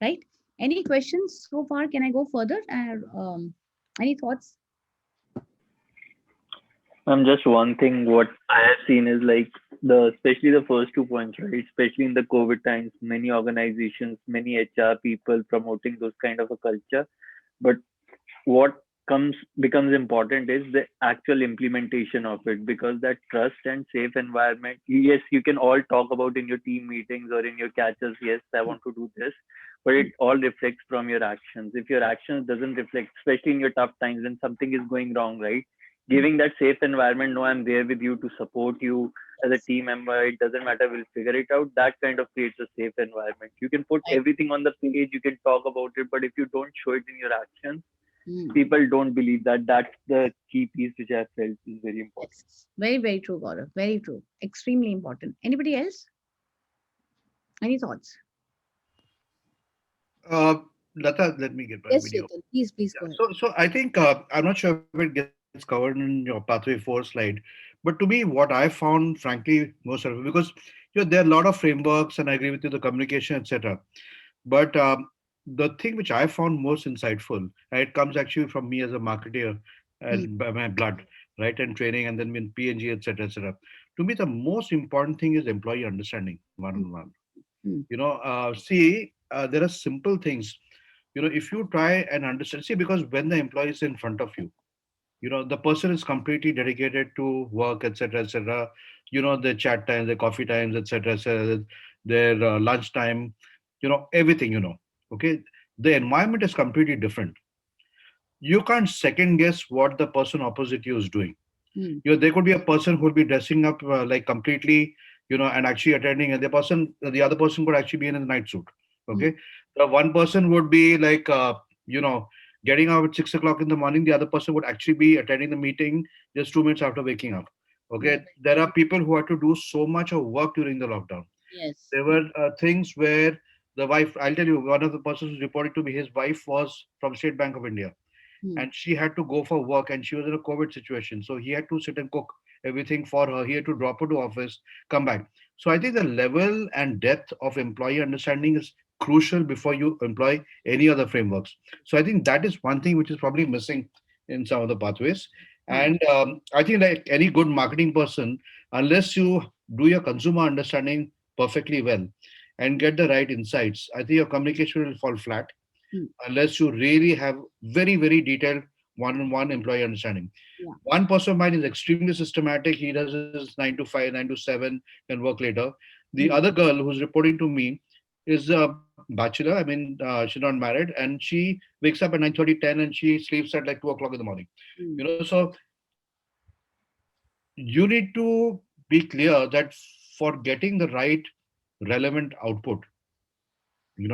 Right? Any questions so far? Can I go further? Any thoughts? Just one thing what I have seen is like especially the first 2 points, right? Especially in the COVID times, many organizations, many HR people promoting those kind of a culture. But what becomes important is the actual implementation of it, because that trust and safe environment, yes, you can all talk about in your team meetings or in your catches, yes, I want to do this, but it all reflects from your actions. If your actions doesn't reflect, especially in your tough times when something is going wrong, right? Giving that safe environment, no, I'm there with you to support you as a team member, it doesn't matter, we'll figure it out. That kind of creates a safe environment. You can put everything on the page, you can talk about it, but if you don't show it in your actions, people don't believe that. That's the key piece which I felt is very important. Yes. Very, very true, Gaurav. Very true. Extremely important. Anybody else? Any thoughts? Lata, let me get my Yes, video. Chetan, please go ahead. So I think I'm not sure if it gets covered in your pathway 4 slide, but to me, what I found, frankly, most helpful, because there are a lot of frameworks, and I agree with you, the communication, etc. But the thing which I found most insightful, it comes actually from me as a marketer and by my blood, right, and training, and then in P&G, etc., etc. to me, the most important thing is employee understanding one-on-one. Mm. There are simple things. If you try and understand, see, because when the employee is in front of you, the person is completely dedicated to work, etc., etc. Their chat times, their coffee times, etc., etc., their lunch time, everything. Okay, the environment is completely different. You can't second guess what the person opposite you is doing. Mm. There could be a person who will be dressing up like completely, and actually attending, and the other person could actually be in a night suit. Okay, the one person would be like, getting up at 6 o'clock in the morning. The other person would actually be attending the meeting just 2 minutes after waking up. Okay, there are people who had to do so much of work during the lockdown. Yes. There were things where the wife, I'll tell you, one of the persons who reported to me, his wife was from State Bank of India, and she had to go for work, and she was in a COVID situation, so he had to sit and cook everything for her. He had to drop her to office, come back. So I think the level and depth of employee understanding is crucial before you employ any other frameworks. So I think that is one thing which is probably missing in some of the pathways. And I think like any good marketing person, unless you do your consumer understanding perfectly well and get the right insights, I think your communication will fall flat unless you really have very, very detailed one-on-one employee understanding. Yeah. One person of mine is extremely systematic. He does his 9 to 5, 9 to 7, can work later. The other girl who's reporting to me is a bachelor. I mean, she's not married, and she wakes up at 9:30, 10, and she sleeps at like 2 o'clock in the morning. So you need to be clear that for getting the right relevant output,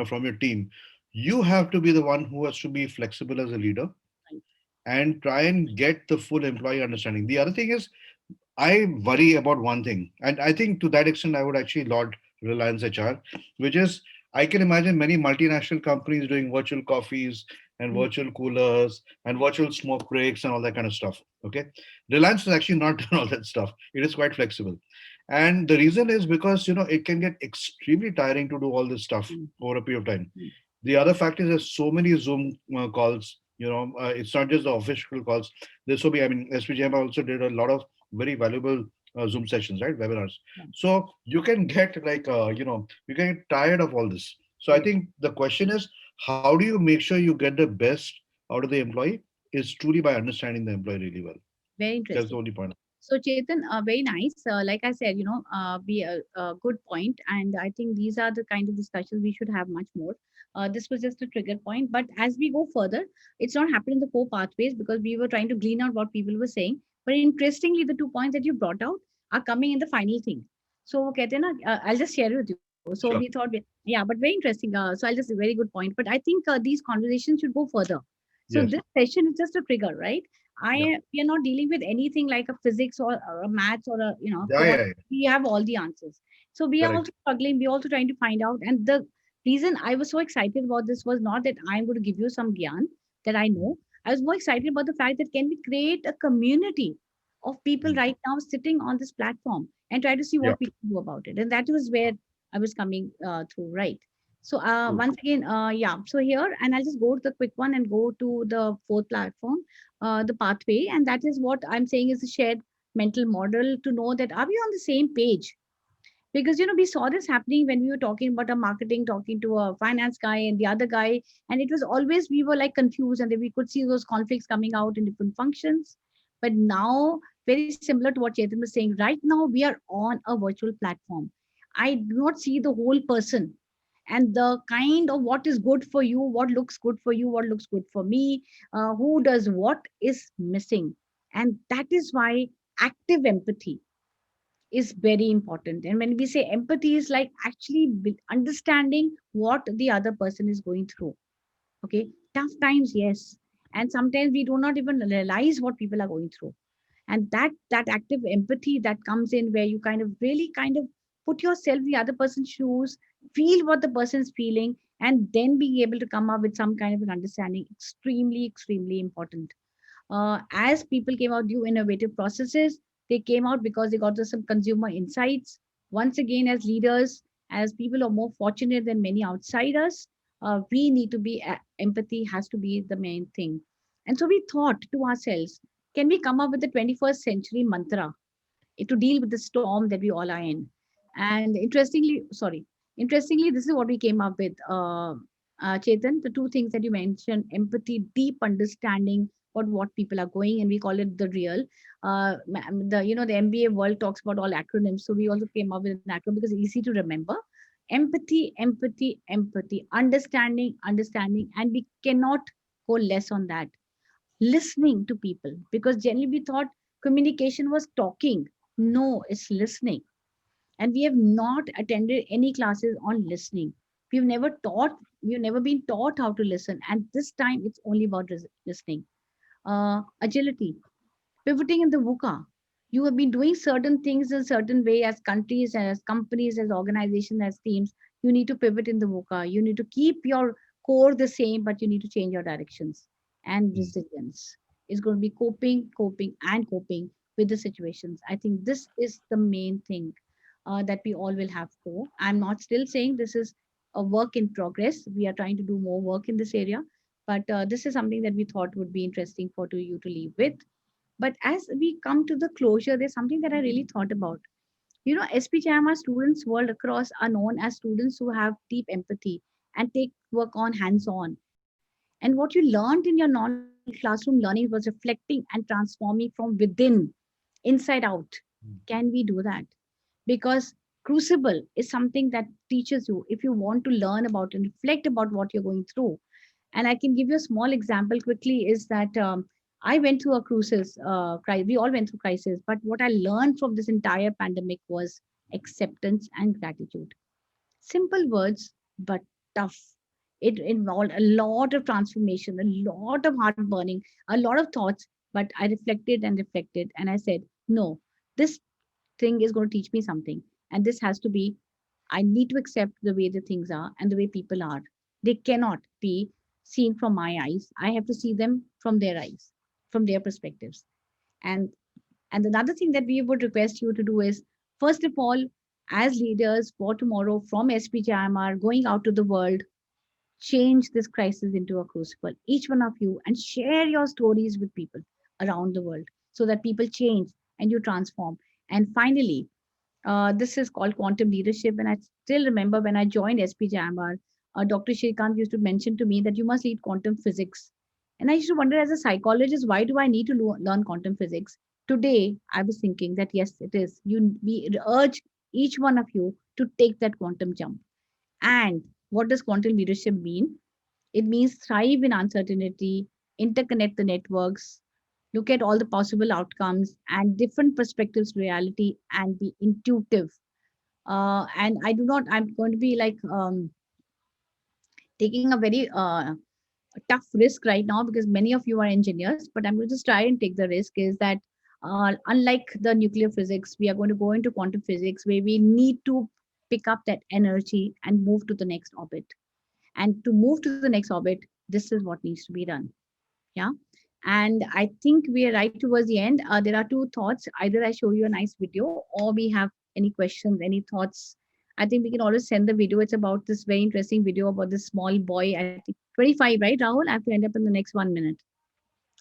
from your team, you have to be the one who has to be flexible as a leader and try and get the full employee understanding. The other thing is, I worry about one thing, and I think to that extent, I would actually laud Reliance HR, which is I can imagine many multinational companies doing virtual coffees and virtual coolers and virtual smoke breaks and all that kind of stuff. Okay, Reliance is actually not doing all that stuff. It is quite flexible, and the reason is because it can get extremely tiring to do all this stuff over a period of time. The other fact is there's so many Zoom calls. It's not just the official calls. There's so many. I mean, SPGM also did a lot of very valuable Zoom sessions, right? Webinars. So you can get like, you can get tired of all this. So I think the question is, how do you make sure you get the best out of the employee? Is truly by understanding the employee really well. Very interesting. That's the only point. So Chetan, very nice. Like I said, be a good point, and I think these are the kind of discussions we should have much more. This was just a trigger point, but as we go further, it's not happening in the 4 pathways because we were trying to glean out what people were saying. But interestingly, the 2 points that you brought out are coming in the final thing. So Katrina, I'll just share it with you. So Sure. we thought, yeah, but very interesting. So I'll just a very good point. But I think these conversations should go further. So Yes. this session is just a trigger, right? We are not dealing with anything like a physics or a maths or a Yeah. we have all the answers. So we are Correct. also struggling. We're also trying to find out. And the reason I was so excited about this was not that I'm going to give you some gyan that I know. I was more excited about the fact that can we create a community of people right now sitting on this platform and try to see what we can do about it. And that was where I was coming through, right? So once again, yeah. So here, and I'll just go to the quick one and go to the 4th platform, the pathway. And that is what I'm saying is a shared mental model to know that are we on the same page? Because, we saw this happening when we were talking about a marketing, talking to a finance guy and the other guy. And it was always, we were like confused and then we could see those conflicts coming out in different functions. But now, very similar to what Chetan was saying, right now we are on a virtual platform. I do not see the whole person and the kind of what is good for you, what looks good for you, what looks good for me, who does what is missing. And that is why active empathy is very important. And when we say empathy is like actually understanding what the other person is going through. Okay, tough times, yes. And sometimes we do not even realize what people are going through. And that active empathy that comes in where you kind of really kind of put yourself in the other person's shoes, feel what the person is feeling, and then being able to come up with some kind of an understanding, extremely, extremely important. As people came out new innovative processes, they came out because they got some consumer insights. Once again, as leaders, as people who are more fortunate than many outsiders, we need to be, empathy has to be the main thing. And so we thought to ourselves, can we come up with the 21st century mantra? to deal with the storm that we all are in. And interestingly, this is what we came up with. Chetan, the two things that you mentioned: empathy, deep understanding what people are going, and we call it the real. The MBA world talks about all acronyms, so we also came up with an acronym because it's easy to remember. Empathy, empathy, empathy, understanding, understanding, and we cannot go less on that. Listening to people, because generally we thought communication was talking. No, it's listening. And we have not attended any classes on listening. We've never been taught how to listen. And this time it's only about listening. Agility, pivoting in the VUCA. You have been doing certain things in a certain way as countries, as companies, as organizations, as teams. You need to pivot in the VUCA. You need to keep your core the same, but you need to change your directions. And resilience is going to be coping, coping, and coping with the situations. I think this is the main thing that we all will have to. I'm not still saying this is a work in progress. We are trying to do more work in this area, but this is something that we thought would be interesting for you to leave with. But as we come to the closure, there's something that I really thought about. SPJIMR students world across are known as students who have deep empathy and take work on hands-on. And what you learned in your non-classroom learning was reflecting and transforming from within, inside out. Can we do that? Because Crucible is something that teaches you if you want to learn about and reflect about what you're going through. And I can give you a small example quickly is that I went through a crisis. We all went through crisis. But what I learned from this entire pandemic was acceptance and gratitude. Simple words, but tough. It involved a lot of transformation, a lot of heart burning, a lot of thoughts. But I reflected and reflected. And I said, no, this thing is going to teach me something. And this has to be, I need to accept the way the things are and the way people are. They cannot be seen from my eyes. I have to see them from their eyes, from their perspectives. And another thing that we would request you to do is, first of all, as leaders for tomorrow from SPJIMR, going out to the world, change this crisis into a crucible, each one of you, and share your stories with people around the world so that people change and you transform. And finally, this is called quantum leadership. And I still remember when I joined SPJIMR, Dr. Shrikant used to mention to me that you must lead quantum physics. And I used to wonder as a psychologist, why do I need to learn quantum physics? Today, I was thinking that yes, it is. We urge each one of you to take that quantum jump. And what does quantum leadership mean? It means thrive in uncertainty, interconnect the networks, look at all the possible outcomes and different perspectives to reality, and be intuitive. And I'm going to be like taking a very tough risk right now because many of you are engineers, but I'm going to just try and take the risk is that unlike the nuclear physics, we are going to go into quantum physics where we need to pick up that energy and move to the next orbit. And to move to the next orbit, this is what needs to be done. Yeah. And I think we are right towards the end. There are two thoughts. Either I show you a nice video or we have any questions, any thoughts. I think we can always send the video. It's about this very interesting video about this small boy, I think 25, right, Rahul? I have to end up in the next 1 minute,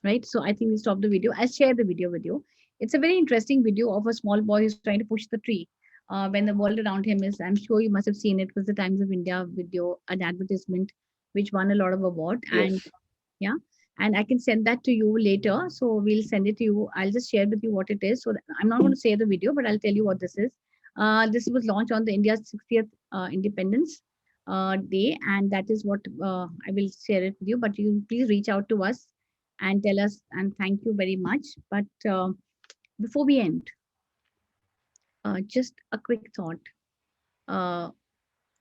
right? So I think we stop the video. I'll share the video with you. It's a very interesting video of a small boy who's trying to push the tree when the world around him is, I'm sure you must have seen it, was the Times of India video, an advertisement, which won a lot of award. Yes. And yeah. And I can send that to you later. So we'll send it to you. I'll just share with you what it is. So I'm not going to say the video, but I'll tell you what this is. This was launched on the India's 60th Independence Day. And that is what I will share it with you. But you please reach out to us and tell us. And thank you very much. But before we end, just a quick thought.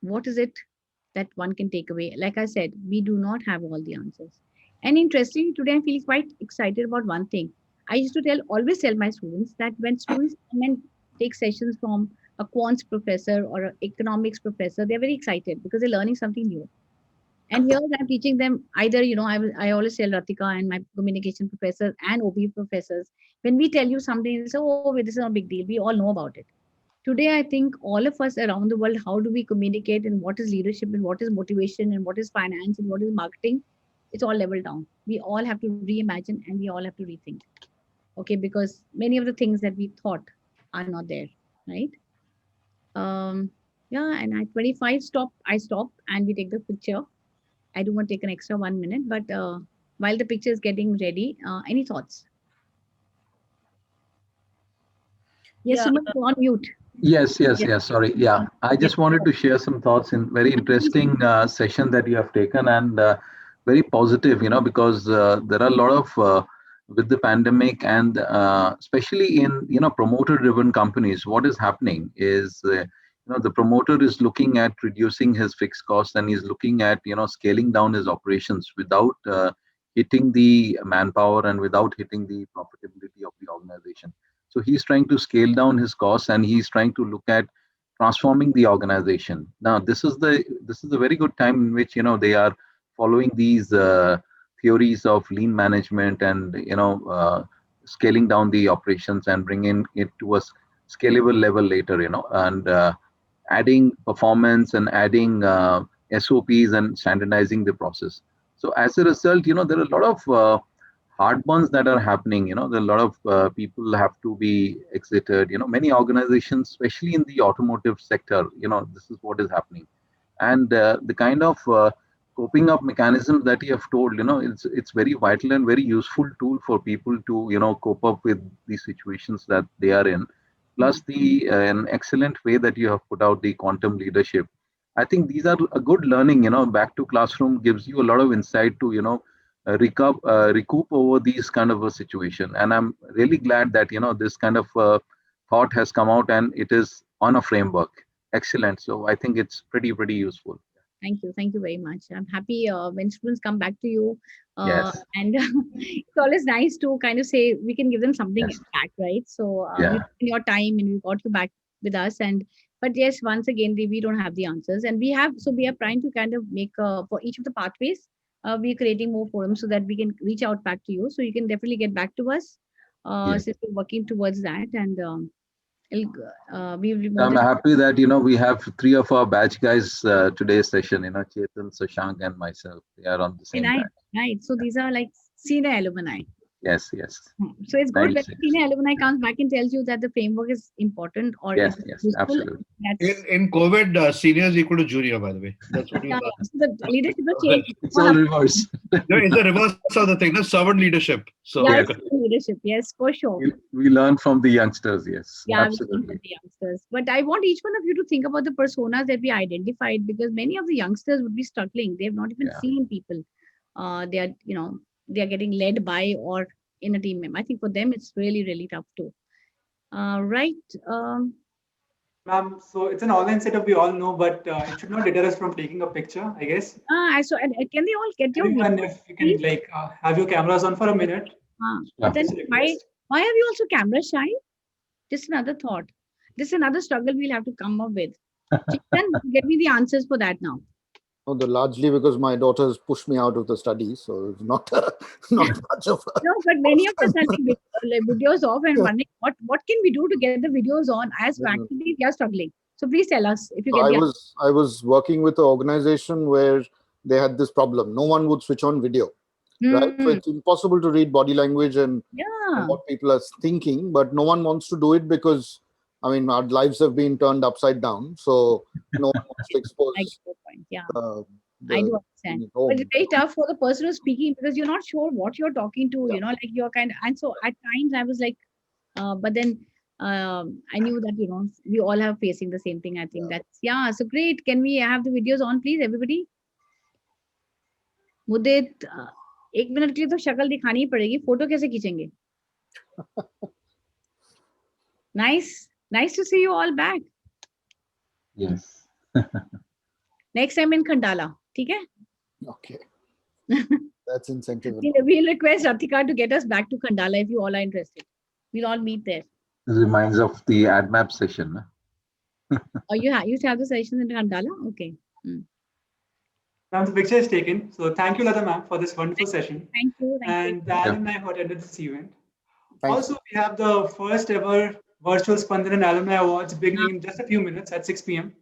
What is it that one can take away? Like I said, we do not have all the answers. And interestingly, today I feel quite excited about one thing. I used to always tell my students that when students come and take sessions from a quants professor or an economics professor, they're very excited because they're learning something new. And here I'm teaching them either, I always tell Ratika and my communication professors and OB professors, when we tell you something, say, oh, this is not a big deal. We all know about it. Today, I think all of us around the world, how do we communicate and what is leadership and what is motivation and what is finance and what is marketing? It's all leveled down. We all have to reimagine and we all have to rethink. Okay, because many of the things that we thought are not there, right? Yeah, and at 25 I stop and we take the picture. I do want to take an extra 1 minute, but while the picture is getting ready, any thoughts? Yes, Yeah. Suman, go on mute. Yes. Yes. Sorry. Yeah. I just wanted to share some thoughts in very interesting session that you have taken and very positive, because there are a lot of with the pandemic and especially in, promoter driven companies, what is happening is, the promoter is looking at reducing his fixed costs and he's looking at, scaling down his operations without hitting the manpower and without hitting the profitability of the organization. So he's trying to scale down his costs and he's trying to look at transforming the organization. Now, this is a very good time in which they are following these theories of lean management and scaling down the operations and bringing it to a scalable level later. And adding performance and adding SOPs and standardizing the process. So as a result, there are a lot of hard burns that are happening. There are a lot of people have to be exited. Many organizations, especially in the automotive sector, this is what is happening. And the kind of coping up mechanisms that you have told, it's very vital and very useful tool for people to, cope up with the situations that they are in. Plus the an excellent way that you have put out the quantum leadership. I think these are a good learning. Back to classroom gives you a lot of insight to recoup over these kind of a situation. And I'm really glad that this kind of thought has come out and it is on a framework. Excellent. So I think it's pretty useful. Thank you very much. I'm happy when students come back to you, Yes. and it's always nice to kind of say we can give them something back, right? So we Yeah. took your time and we got you back with us, and but yes, once again we don't have the answers, and we are trying to kind of make for each of the pathways, we're creating more forums so that we can reach out back to you. So you can definitely get back to us. Yes. Since we're working towards that, and we will be more I'm than happy that we have three of our batch guys today's session. Chetan, Shashank, and myself. They are on the same right, batch. right. So these are like senior alumni. Yes. So it's good when 96. senior alumni comes back and tells you that the framework is important or Yes, it's useful. absolutely. That's In COVID, seniors equal to junior, by the way. That's what you yeah, thought. so the leadership will change. It's all reverse. No, it's the reverse of the thing. That's servant leadership. So Yeah, Yes. it's leadership. Yes, for sure. We learn from the youngsters. Yes, Yeah, we learn absolutely. from the youngsters. But I want each one of you to think about the personas that we identified, because many of the youngsters would be struggling. They have not even Yeah. seen people. They are getting led by or in a team member. I think for them it's really tough too. Right. Ma'am, so it's an online setup, we all know, but it should not deter us from taking a picture, I guess. So and can they all get your Everyone, video, if you can please? like have your cameras on for a minute. But then Just a why request. are you also camera shy? Just another thought. This is another struggle we'll have to come up with. Chetan, get me the answers for that now. No, largely because my daughters pushed me out of the study, so it's not much of a. No, but many of us are like videos off and wondering what can we do to get the videos on, as faculty we are struggling. So please tell us if you So get the I was working with an organization where they had this problem. No one would switch on video, right? So it's impossible to read body language and what people are thinking, but no one wants to do it because, I mean, our lives have been turned upside down. So no one wants to expose. I get your point. Yeah, the- I do understand. But it's very tough for the person who's speaking because you're not sure what you're talking to. Like you're kind of, and so at times I was like, but then I knew that we all are facing the same thing. I think that's so great. Can we have the videos on, please, everybody? मुझे 1 minute के लिए तो शक्ल दिखानी ही पड़ेगी, photo कैसे खींचेंगे? Nice to see you all back. Yes. Next time in Khandala, ठीक है? Okay. That's incentive. We'll request Ratika to get us back to Khandala if you all are interested. We'll all meet there. This reminds of the AdMap session. Oh, you used to have the sessions in Khandala? Okay. Ma'am, the picture is taken. So thank you, Lata ma'am, for this wonderful session. Thank you. And the alumni who attended this event. Thanks. Also, we have the first ever virtual Spandanan Alumni Awards beginning in just a few minutes at 6 p.m.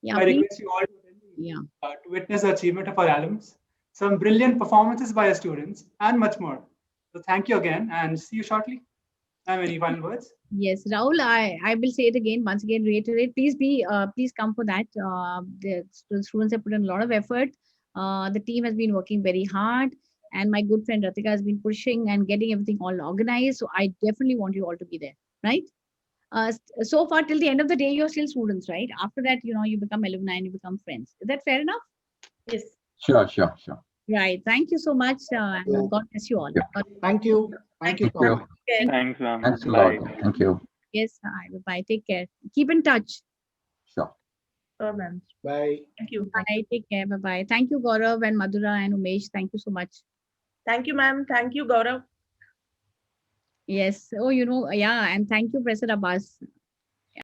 Yeah, I please. request you all to attend to witness the achievement of our alums, some brilliant performances by our students, and much more. So thank you again and see you shortly. Ma'am, any final words? Yes, Rahul, I will say it again, once again, reiterate, please come for that. The students have put in a lot of effort. The team has been working very hard, and my good friend Ratika has been pushing and getting everything all organized. So I definitely want you all to be there, right? So far till the end of the day, you're still students, right? After that, you become alumni and you become friends. Is that fair enough? Yes. Sure. Right. Thank you so much. And God bless you all. Thank you. Thank you. Thank you. Okay. Thanks, ma'am. Thanks a Bye. lot. Thank you. Yes. Bye. Take care. Keep in touch. Sure. Sure, ma'am. Bye. Thank you. Bye. Take care. Bye. Thank you, Gaurav and Madhura and Umesh. Thank you so much. Thank you, ma'am. Thank you, Gaurav. Yes. Oh, yeah. And thank you, Professor Abbas.